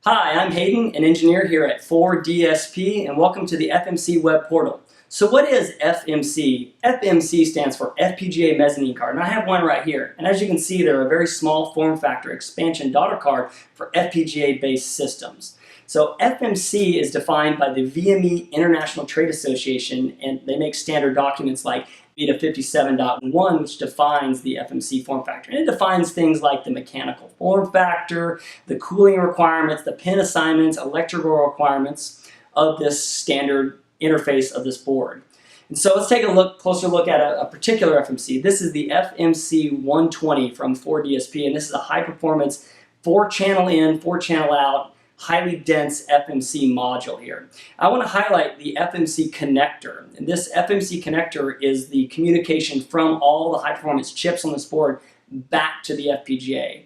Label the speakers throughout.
Speaker 1: Hi, I'm Hayden, an engineer here at 4DSP, and welcome to the FMC web portal. So what is FMC? FMC stands for FPGA Mezzanine Card, and I have one right here. And as you can see, they're a very small form factor expansion daughter card for FPGA-based systems. So FMC is defined by the VME International Trade Association, and they make standard documents like VITA 57.1, which defines the FMC form factor. And it defines things like the mechanical form factor, the cooling requirements, the pin assignments, electrical requirements of this standard interface of this board. And so let's take a closer look at a particular FMC. This is the FMC 120 from 4DSP, and this is a high-performance 4-channel in, 4-channel out, highly dense FMC module here. I want to highlight the FMC connector. And this FMC connector is the communication from all the high-performance chips on this board back to the FPGA.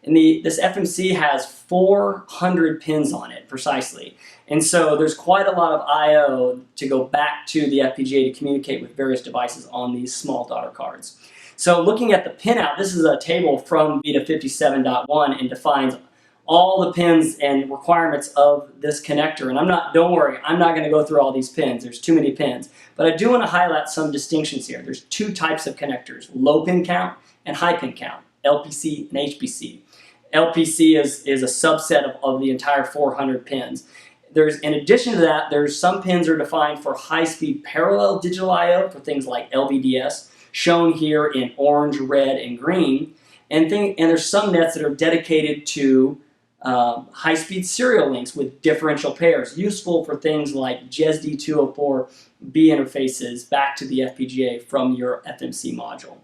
Speaker 1: And this FMC has 400 pins on it, precisely. And so there's quite a lot of I/O to go back to the FPGA to communicate with various devices on these small daughter cards. So looking at the pinout, this is a table from VITA 57.1 and defines all the pins and requirements of this connector. And don't worry, I'm not going to go through all these pins. There's too many pins. But I do want to highlight some distinctions here. There's two types of connectors, low pin count and high pin count, LPC and HPC. LPC is a subset of the entire 400 pins. In addition to that, there's some pins are defined for high-speed parallel digital I/O for things like LVDS, shown here in orange, red, and green. And there's some nets that are dedicated to high-speed serial links with differential pairs, useful for things like JESD 204B interfaces back to the FPGA from your FMC module.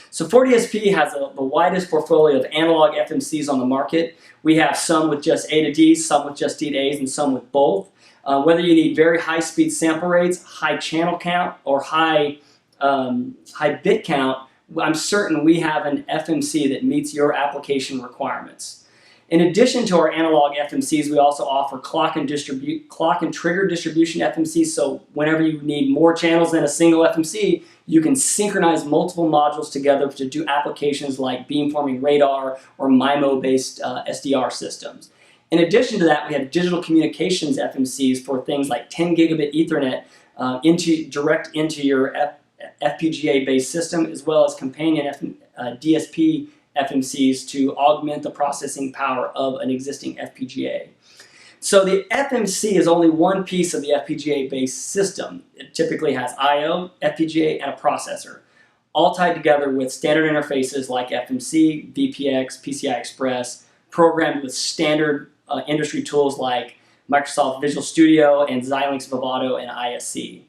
Speaker 1: So 4DSP has the widest portfolio of analog FMCs on the market. We have some with just A to Ds, some with just D to As, and some with both. Whether you need very high-speed sample rates, high channel count, or high bit count, I'm certain we have an FMC that meets your application requirements. In addition to our analog FMCs, we also offer clock and trigger distribution FMCs, so whenever you need more channels than a single FMC, you can synchronize multiple modules together to do applications like beamforming radar or MIMO-based SDR systems. In addition to that, we have digital communications FMCs for things like 10 gigabit Ethernet direct into your FPGA-based system, as well as companion DSP FMCs to augment the processing power of an existing FPGA. So the FMC is only one piece of the FPGA-based system. It typically has I/O, FPGA, and a processor, all tied together with standard interfaces like FMC, VPX, PCI Express, programmed with standard industry tools like Microsoft Visual Studio and Xilinx Vivado and ISC.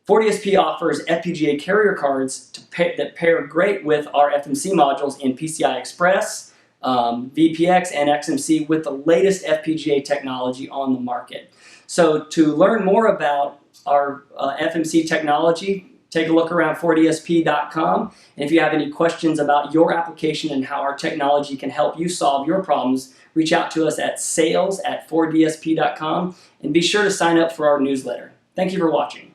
Speaker 1: 4DSP offers FPGA carrier cards that pair great with our FMC modules in PCI Express, VPX, and XMC with the latest FPGA technology on the market. So to learn more about our FMC technology, take a look around 4dsp.com. And if you have any questions about your application and how our technology can help you solve your problems, reach out to us at sales@4dsp.com and be sure to sign up for our newsletter. Thank you for watching.